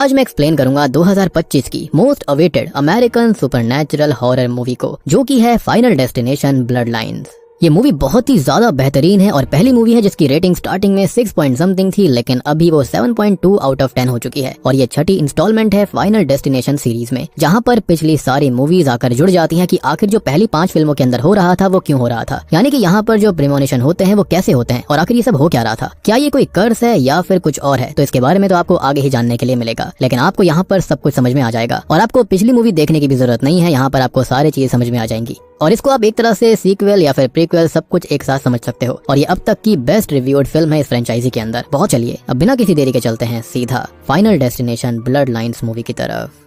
आज मैं एक्सप्लेन करूंगा 2025 की most awaited American supernatural horror movie को, जो की है फाइनल डेस्टिनेशन ब्लड लाइन्स। ये मूवी बहुत ही ज्यादा बेहतरीन है और पहली मूवी है जिसकी रेटिंग स्टार्टिंग में 6 पॉइंट समथिंग थी, लेकिन अभी वो 7.2 आउट ऑफ 10 हो चुकी है। और ये छठी इंस्टॉलमेंट है फाइनल डेस्टिनेशन सीरीज में, जहाँ पर पिछली सारी मूवीज आकर जुड़ जाती हैं कि आखिर जो पहली 5 फिल्मों के अंदर हो रहा था वो क्यों हो रहा था, यानी कि यहाँ पर जो प्रीमोनिशन होते हैं वो कैसे होते हैं और आखिर ये सब हो क्या रहा था, क्या ये कोई कर्स है या फिर कुछ और है। तो इसके बारे में तो आपको आगे ही जानने के लिए मिलेगा, लेकिन आपको यहाँ पर सब कुछ समझ में आ जाएगा और आपको पिछली मूवी देखने की भी जरूरत नहीं है। यहाँ पर आपको सारी चीजें समझ में आ जाएंगी और इसको आप एक तरह से सीक्वल या फिर प्रीक्वल सब कुछ एक साथ समझ सकते हो। और ये अब तक की बेस्ट रिव्यूड फिल्म है इस फ्रेंचाइजी के अंदर। बहुत चलिए अब बिना किसी देरी के चलते हैं सीधा final destination blood lines movie की तरफ।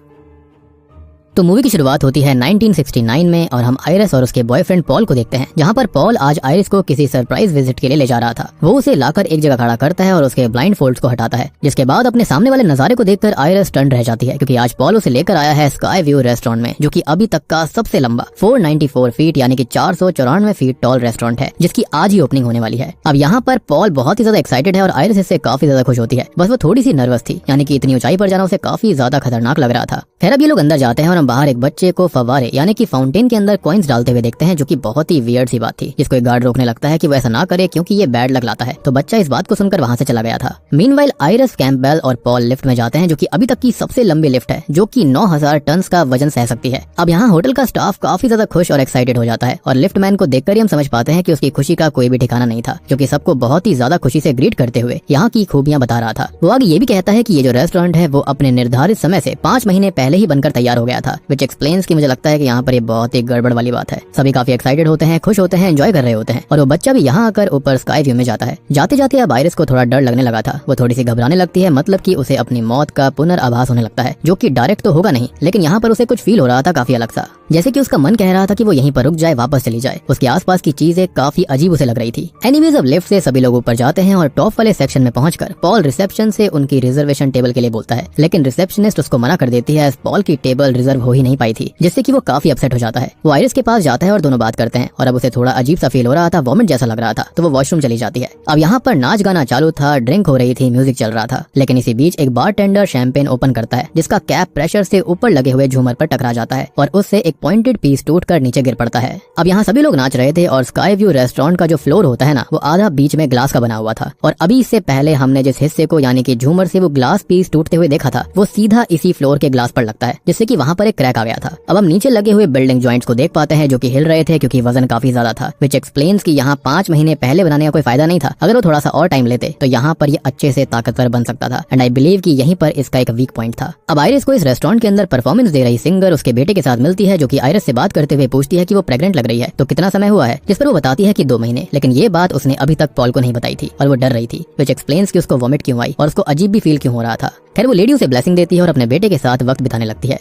तो मूवी की शुरुआत होती है 1969 में और हम आयरिस और उसके बॉयफ्रेंड पॉल को देखते हैं, जहाँ पर पॉल आज आयरिस को किसी सरप्राइज विजिट के लिए ले जा रहा था। वो उसे लाकर एक जगह खड़ा करता है और उसके ब्लाइंड फोल्ड्स को हटाता है, जिसके बाद अपने सामने वाले नजारे को देखकर आयरिस स्टन्ड रह जाती है, क्योंकि आज पॉल उसे लेकर आया है स्काई व्यू रेस्टोरेंट में, जो कि अभी तक का सबसे लंबा 494 फीट यानी कि 494 फीट टॉल रेस्टोरेंट है, जिसकी आज ही ओपनिंग होने वाली है। अब यहाँ पर पॉल बहुत ही ज्यादा एक्साइटेड है और आयरिस इससे काफी ज्यादा खुश होती है। बस वो थोड़ी सी नर्वस थी, यानी कि इतनी ऊंचाई पर जाना उसे काफी ज्यादा खतरनाक लग रहा था। खैर अब ये लोग अंदर जाते हैं और हम बाहर एक बच्चे को फव्वारे यानी कि फाउंटेन के अंदर कॉइंस डालते हुए देखते हैं, जो कि बहुत ही वियर्ड सी बात थी, जिसको एक गार्ड रोकने लगता है कि वो ऐसा ना करे क्योंकि ये बैड लक लाता है। तो बच्चा इस बात को सुनकर वहां से चला गया था। मीनवाइल आयरिस, कैम्पबेल और पॉल लिफ्ट में जाते हैं, जो कि अभी तक की सबसे लंबी लिफ्ट है, जो कि 9000 टन का वजन सह सकती है। अब यहाँ होटल का स्टाफ काफी ज्यादा खुश और एक्साइटेड हो जाता है और लिफ्ट मैन को देखकर ही हम समझ पाते हैं कि उसकी खुशी का कोई भी ठिकाना नहीं था, क्योंकि सबको बहुत ही ज्यादा खुशी से ग्रीट करते हुए यहाँ की खूबियां बता रहा था। वो आगे ये भी कहता है कि ये जो रेस्टोरेंट है वो अपने निर्धारित समय से 5 महीने पहले ही बनकर तैयार हो गया था, विच एक्सप्लेन्स कि मुझे लगता है कि यहाँ पर ये बहुत ही गड़बड़ वाली बात है। सभी काफी एक्साइटेड होते हैं, खुश होते हैं, एंजॉय कर रहे होते हैं और वो बच्चा भी यहाँ आकर ऊपर स्काई व्यू में जाता है। जाते जाते अब आयरिस को थोड़ा डर लगने लगा था। वो थोड़ी सी घबराने लगती है, मतलब कि उसे अपनी मौत का पुनर्आभास होने लगता है, जो कि डायरेक्ट तो होगा नहीं, लेकिन यहाँ पर उसे कुछ फील हो रहा था काफी अलग सा, जैसे कि उसका मन कह रहा था कि वो यहीं पर रुक जाए, वापस चली जाए। उसके आसपास की चीजें काफी अजीब उसे लग रही थी। एनीवेज अब लिफ्ट से सभी लोग ऊपर जाते हैं और टॉप वाले सेक्शन में पहुंचकर पॉल रिसेप्शन से उनकी रिजर्वेशन टेबल के लिए बोलता है, लेकिन रिसेप्शनिस्ट उसको मना कर देती है। पॉल की टेबल रिजर्व हो ही नहीं पाई थी, जिससे कि वो काफी अपसेट हो जाता है। वो आयरिस के पास जाता है और दोनों बात करते हैं और अब उसे थोड़ा अजीब सा फील हो रहा था, वॉमिट जैसा लग रहा था, तो वो वॉशरूम चली जाती है। अब यहाँ पर नाच गाना चालू था, ड्रिंक हो रही थी, म्यूजिक चल रहा था, लेकिन इसी बीच एक बारटेंडर शैंपेन ओपन करता है, जिसका कैप प्रेशर से ऊपर लगे हुए झूमर पर टकरा जाता है और उससे एक पॉइंटेड पीस टूटकर नीचे गिर पड़ता है। अब यहाँ सभी लोग नाच रहे थे और स्काई व्यू रेस्टोरेंट का जो फ्लोर होता है ना, वो आधा बीच में ग्लास का बना हुआ था और अभी इससे पहले हमने जिस हिस्से को यानी कि झूमर से वो ग्लास पीस टूटते हुए देखा था, वो सीधा इसी फ्लोर के ग्लास पर लगता है, जिससे कि वहाँ पर एक क्रैक आ गया था। अब हम नीचे लगे हुए बिल्डिंग जॉइंट्स को देख पाते हैं, जो कि हिल रहे थे क्योंकि वजन काफी ज्यादा था, विच एक्सप्लेन्स कि यहाँ 5 महीने पहले बनाने का कोई फायदा नहीं था। अगर वो थोड़ा सा और टाइम लेते तो यहाँ पर ये अच्छे से ताकतवर बन सकता था, एंड आई बिलीव कि यहीं पर इसका एक वीक पॉइंट था। अब आयरिस को इस रेस्टोरेंट के अंदर परफॉर्मेंस दे रही सिंगर उसके बेटे के साथ मिलती है, जो कि आयरिस से बात करते हुए पूछती है कि वो प्रेग्नेंट लग रही है, तो कितना समय हुआ है, जिस पर वो बताती है कि 2 महीने, लेकिन ये बात उसने अभी तक पॉल को नहीं बताई थी और वो डर रही थी, विच एक्सप्लेन्स कि उसको वॉमिट क्यों आई और उसको अजीब भी फील क्यों हो रहा था। खैर वो लेडी उसे ब्लेसिंग देती है और अपने बेटे के साथ वक्त बिताने लगती है।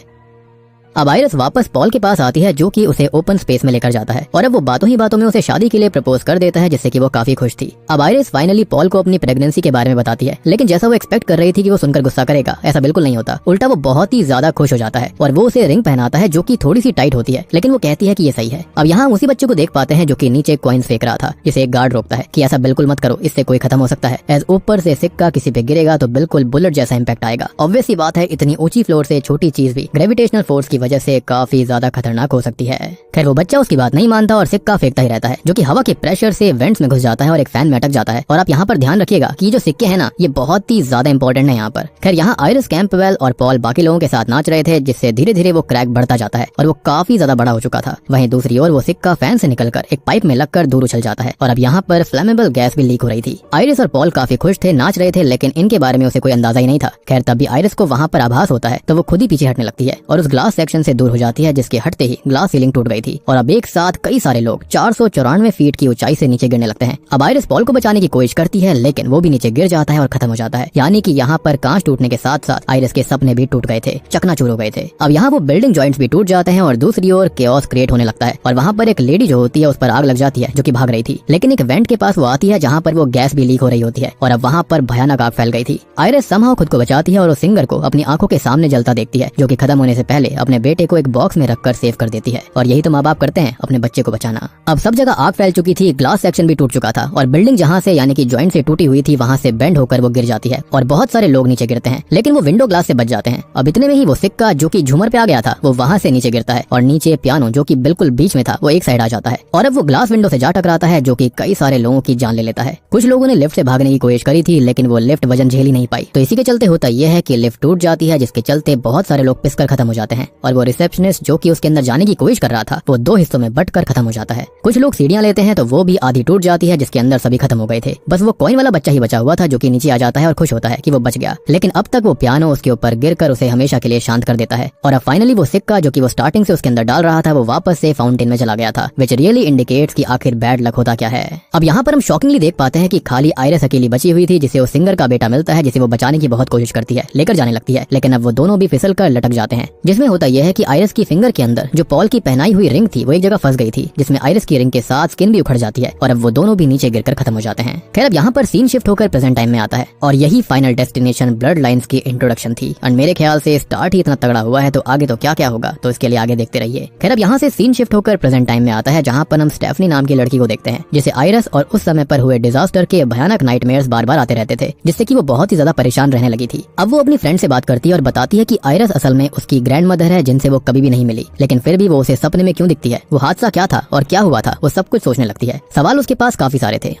अब आयरिस वापस पॉल के पास आती है, जो कि उसे ओपन स्पेस में लेकर जाता है और अब वो बातों ही बातों में उसे शादी के लिए प्रपोज कर देता है, जिससे कि वो काफी खुश थी। अब आयरिस फाइनली पॉल को अपनी प्रेगनेंसी के बारे में बताती है, लेकिन जैसा वो एक्सपेक्ट कर रही थी कि वो सुनकर गुस्सा करेगा, ऐसा बिल्कुल नहीं होता। उल्टा वो बहुत ही ज्यादा खुश हो जाता है और वो उसे रिंग पहनाता है, जो कि थोड़ी सी टाइट होती है, लेकिन वो कहती है कि ये सही है। अब यहाँ उसी बच्चे को देख पाते हैं जो कि नीचे कॉइन्स फेंक रहा था, जिसे एक गार्ड रोकता है कि ऐसा बिल्कुल मत करो, इससे कोई खत्म हो सकता है, एज ऊपर से सिक्का किसी पे गिरेगा तो बिल्कुल बुलेट जैसा इंपैक्ट आएगा। ऑब्वियस सी बात है, इतनी ऊंची फ्लोर से छोटी चीज भी ग्रेविटेशनल फोर्स की वजह से काफी ज्यादा खतरनाक हो सकती है। खैर वो बच्चा उसकी बात नहीं मानता और सिक्का फेंकता ही रहता है, जो कि हवा के प्रेशर से वेंट्स में घुस जाता है और एक फैन में अटक जाता है। और आप यहाँ पर ध्यान रखिएगा कि जो सिक्के हैं ना, ये बहुत ही ज्यादा इंपॉर्टेंट है यहाँ पर। खैर यहाँ आयरिस, कैम्पबेल और पॉल बाकी लोगों के साथ नाच रहे थे, जिससे धीरे धीरे वो क्रैक बढ़ता जाता है और वो काफी ज्यादा बड़ा हो चुका था। वहीं दूसरी ओर वो सिक्का फैन से निकलकर एक पाइप में लगकर दूर उछल जाता है और अब यहाँ पर फ्लेमेबल गैस भी लीक हो रही थी। आयरिस और पॉल काफी खुश थे, नाच रहे थे, लेकिन इनके बारे में उसे कोई अंदाजा ही नहीं था। खैर तब भी आयरिस को वहाँ पर आभास होता है, तो वो खुद ही पीछे हटने लगती है और उस ग्लास सेक्शन से दूर हो जाती है, जिसके हटते ही ग्लास सीलिंग टूट गई थी और अब एक साथ कई सारे लोग 494 फीट की ऊंचाई से नीचे गिरने लगते हैं। अब आयरिस पॉल को बचाने की कोशिश करती है, लेकिन वो भी नीचे गिर जाता है और खत्म हो जाता है, यानी कि यहाँ पर कांच टूटने के साथ साथ आयरिस के सपने भी टूट गए थे, चकनाचूर हो गए थे। अब यहाँ वो बिल्डिंग जॉइंट्स भी टूट जाते हैं और दूसरी ओर केओस क्रिएट होने लगता है और वहाँ पर एक लेडी जो होती है उस पर आग लग जाती है, जो कि भाग रही थी, लेकिन एक वेंट के पास वो आती है जहाँ पर वो गैस भी लीक हो रही होती है और अब वहाँ पर भयानक आग फैल गई थी। आयरिस समहाउ खुद को बचाती है और उस सिंगर को अपनी आंखों के सामने जलता देखती है, जो कि खत्म होने से पहले अपने बेटे को एक बॉक्स में रखकर सेव कर देती है। और यही तो माँ बाप करते हैं, अपने बच्चे को बचाना। अब सब जगह आग फैल चुकी थी, ग्लास सेक्शन भी टूट चुका था और बिल्डिंग जहाँ से यानी कि जॉइंट से टूटी हुई थी वहाँ से बेंड होकर वो गिर जाती है और बहुत सारे लोग नीचे गिरते हैं, लेकिन वो विंडो ग्लास से बच जाते हैं। अब इतने में ही वो सिक्का जो कि झूमर पे आ गया था वो वहाँ से नीचे गिरता है और नीचे पियानो जो कि बिल्कुल बीच में था वो एक साइड आ जाता है और अब वो ग्लास विंडो से जा टकराता है जो कि कई सारे लोगों की जान ले लेता है। कुछ लोगों ने लिफ्ट से भागने की कोशिश करी थी लेकिन वो लिफ्ट वजन झेल ही नहीं पाई, तो इसी के चलते होता यह है कि लिफ्ट टूट जाती है, जिसके चलते बहुत सारे लोग पिसकर खत्म हो जाते हैं और वो रिसेप्शनिस्ट जो कि उसके अंदर जाने की कोशिश कर रहा था वो दो हिस्सों में बंटकर खत्म हो जाता है। कुछ लोग सीढ़ियां लेते हैं तो वो भी आधी टूट जाती है, जिसके अंदर सभी खत्म हो गए थे। बस वो कॉइन वाला बच्चा ही बचा हुआ था जो कि नीचे आ जाता है और खुश होता है कि वो बच गया, लेकिन अब तक वो पियानो उसके ऊपर गिरकर उसे हमेशा के लिए शांत कर देता है। और अब फाइनली वो सिक्का जो कि वो स्टार्टिंग से उसके अंदर डाल रहा था वो वापस से फाउंटेन में चला गया था, विच रियली इंडिकेट्स कि आखिर बैड लक होता क्या है। अब यहाँ पर हम शॉकिंगली देख पाते हैं कि खाली आयरिस अकेली बची हुई थी, जिसे वो सिंगर का बेटा मिलता है, जिसे वो बचाने की बहुत कोशिश करती है, लेकर जाने लगती है, लेकिन अब वो दोनों भी फिसल कर लटक जाते हैं। जिसमें होता यह है कि आयरिस की फिंगर के अंदर जो पॉल की पहनाई हुई रिंग थी वो एक जगह फंस गई थी, जिसमें आयरिस की रिंग के साथ स्किन भी उखड़ जाती है और अब वो दोनों भी नीचे गिरकर खत्म हो जाते हैं। खैर अब यहाँ पर सीन शिफ्ट होकर प्रेजेंट टाइम में आता है और यही फाइनल डेस्टिनेशन ब्लड लाइन्स की इंट्रोडक्शन थी। और मेरे ख्याल से स्टार्ट ही इतना तगड़ा हुआ है तो आगे तो क्या क्या होगा, तो इसके लिए आगे देखते रहिए। खैर अब यहाँ से सीन शिफ्ट होकर प्रेजेंट टाइम में आता है जहाँ पर हम स्टेफनी नाम की लड़की को देखते हैं, जिसे आयरिस और उस समय पर हुए डिजास्टर के भयानक नाइटमेयर्स बार बार आते रहते थे, जिससे कि वो बहुत ही ज्यादा परेशान रहने लगी थी। अब वो अपनी फ्रेंड से बात करती है और बताती है कि आयरिस असल में उसकी ग्रैंड मदर है, जिनसे वो कभी भी नहीं मिली, लेकिन फिर भी वो उसे सपने में क्यों दिखती है, वो हादसा क्या था और क्या हुआ था, वो सब कुछ सोचने लगती है। सवाल उसके पास काफी सारे थे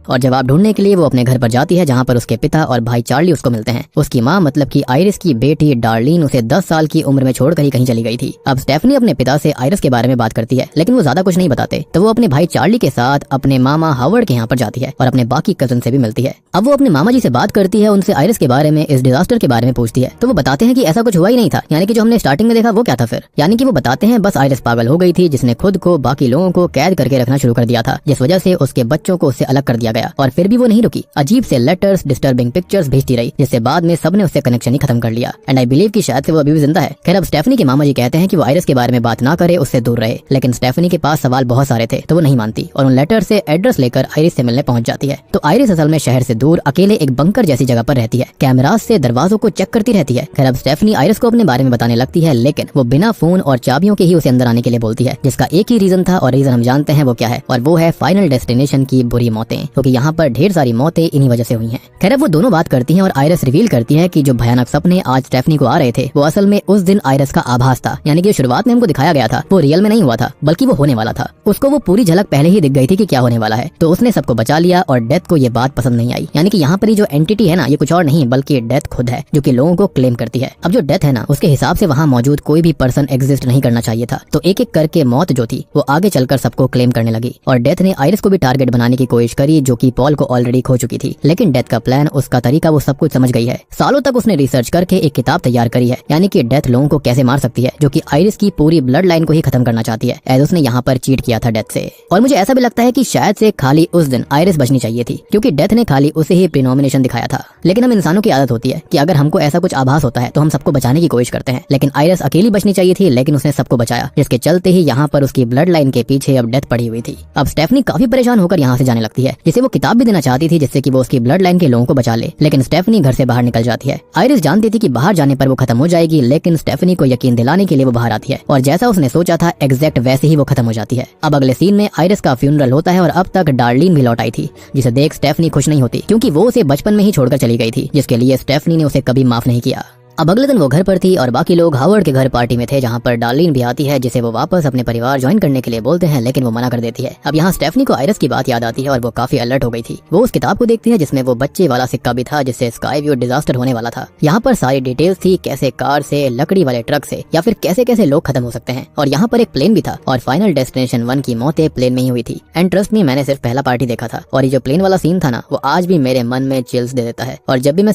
और जवाब ढूंढने के लिए वो अपने घर पर जाती है, जहाँ पर उसके पिता और भाई चार्ली उसको मिलते हैं। उसकी माँ मतलब कि आयरिस की बेटी डार्लिन उसे 10 साल की उम्र में छोड़कर ही कहीं चली गई थी। अब स्टेफनी अपने पिता से आयरिस के बारे में बात करती है, लेकिन वो ज्यादा कुछ नहीं बताते, तो वो अपने भाई चार्ली के साथ अपने मामा हावर्ड के यहाँ पर जाती है और अपने बाकी कजन से भी मिलती है। अब वो अपने मामा जी से बात करती है, उनसे आयरिस के बारे में, इस डिजास्टर के बारे में पूछती है, तो वो बताते हैं कि ऐसा कुछ हुआ ही नहीं था, यानी कि जो हमने स्टार्टिंग में देखा वो क्या था फिर। यानी कि वो बताते हैं बस आयरिस पागल हो गई थी, जिसने खुद को बाकी लोगों को कैद करके रखना शुरू कर दिया था, जिस वजह से उसके बच्चों को उससे अलग कर दिया गया और फिर भी वो नहीं रुकी, अजीब से लेटर्स, डिस्टर्बिंग पिक्चर्स भेजती रही, जिससे बाद में सबने उससे कनेक्शन ही खत्म कर लिया। एंड आई बिलीव कि शायद से वो अभी भी जिंदा है। खैर अब स्टेफनी के मामा जी कहते हैं कि वो आयरिस के बारे में बात ना करे, उससे दूर रहे, लेकिन स्टेफनी के पास सवाल बहुत सारे थे तो वो नहीं मानती और उन लेटर से एड्रेस लेकर आयरिस से मिलने पहुंच जाती है। तो आयरिस असल में शहर से दूर अकेले एक बंकर जैसी जगह पर रहती है, कैमरास से दरवाजों को चेक करती रहती है। खैर अब स्टेफनी आयरिस को अपने बारे में बताने लगती है, लेकिन वो बिना फोन और चाबियों के ही उसे अंदर आने के लिए बोलती है, जिसका एक ही रीजन था और रीजन हम जानते हैं वो क्या है, और वो है फाइनल डेस्टिनेशन की बुरी मौतें, क्योंकि यहाँ पर ढेर सारी मौतें इन्हीं वजह से हुई हैं। खैर वो दोनों बात करती हैं और आयरिस रिवील करती है कि जो भयानक सपने आज स्टेफनी को आ रहे थे वो असल में उस दिन आयरिस का आभास था, यानी कि शुरुआत में हमको दिखाया गया था वो रियल में नहीं हुआ था बल्कि वो होने वाला था। उसको वो पूरी झलक पहले ही दिख गई थी कि क्या होने वाला है, तो उसने सबको बचा लिया और डेथ को ये बात पसंद नहीं आई। यानी कि यहाँ पर जो एंटिटी है ना ये कुछ और नहीं बल्कि डेथ खुद है, जो कि लोगों को क्लेम करती है। अब जो डेथ है ना उसके हिसाब से वहाँ मौजूद कोई भी पर्सन एग्जिस्ट नहीं करना चाहिए था, तो एक एक करके मौत जो थी वो आगे चलकर सबको क्लेम करने लगी और डेथ ने आयरिस को भी टारगेट बनाने की कोशिश करी, जो कि पॉल को ऑलरेडी खो चुकी थी। लेकिन डेथ का प्लान, उसका तरीका वो सब कुछ समझ गई है। सालों तक उसने रिसर्च करके एक किताब तैयार करी है, यानी कि डेथ लोगों को कैसे मार सकती है, जो कि आयरिस की पूरी ब्लड लाइन को ही खत्म करना चाहती है, एज उसने यहाँ पर चीट किया था डेथ से। और मुझे ऐसा भी लगता है कि शायद से खाली उस दिन आयरिस बचनी चाहिए थी, क्योंकि डेथ ने खाली उसे ही प्रीनोमिनेशन दिखाया था। लेकिन हम इंसानों की आदत होती है कि अगर हमको ऐसा कुछ आभास होता है तो हम सबको बचाने की कोशिश करते हैं, लेकिन आयरिस अकेली बचनी चाहिए थी, लेकिन उसने सबको बचाया, जिसके चलते ही यहाँ पर उसकी ब्लड लाइन के पीछे अब डेथ पड़ी हुई थी। अब स्टेफनी काफी परेशान होकर यहाँ से जाने लगती है, जिसे वो किताब भी देना चाहती थी जिससे कि वो उसकी ब्लड लाइन के लोगों को बचा ले, लेकिन स्टेफनी घर से बाहर निकल जाती है। आयरिस जानती थी कि बाहर जाने पर वो खत्म हो जाएगी, लेकिन स्टेफनी को यकीन दिलाने के लिए वो बाहर आती है और जैसा उसने सोचा था एग्जैक्ट वैसे ही वो खत्म हो जाती है। अब अगले सीन में आयरिस का फ्यूनरल होता है और अब तक डार्लिन भी लौट आई थी, जिसे देख स्टेफनी खुश नहीं होती, क्योंकि वो उसे बचपन में ही छोड़कर चली गई थी, जिसके लिए स्टेफनी ने उसे कभी माफ नहीं किया। अब अगले दिन वो घर पर थी और बाकी लोग हावर्ड के घर पार्टी में थे, जहाँ पर डार्लिन भी आती है, जिसे वो वापस अपने परिवार ज्वाइन करने के लिए बोलते हैं, लेकिन वो मना कर देती है। अब यहाँ स्टेफनी को आयरिस की बात याद आती है और वो काफी अलर्ट हो गई थी। वो उस किताब को देखती है जिसमें वो बच्चे वाला सिक्का भी था, जिससे स्काई व्यू डिजास्टर होने वाला था। यहाँ पर सारी डिटेल्स थी, कैसे कार से, लकड़ी वाले ट्रक से, या फिर कैसे कैसे लोग खत्म हो सकते हैं। और यहाँ पर एक प्लेन भी था और फाइनल डेस्टिनेशन 1 की मौतें प्लेन में ही हुई थी। एंड ट्रस्ट मी, मैंने सिर्फ पहला पार्टी देखा था और ये जो प्लेन वाला सीन था ना वो आज भी मेरे मन में चिल्स दे देता है। और जब भी मैं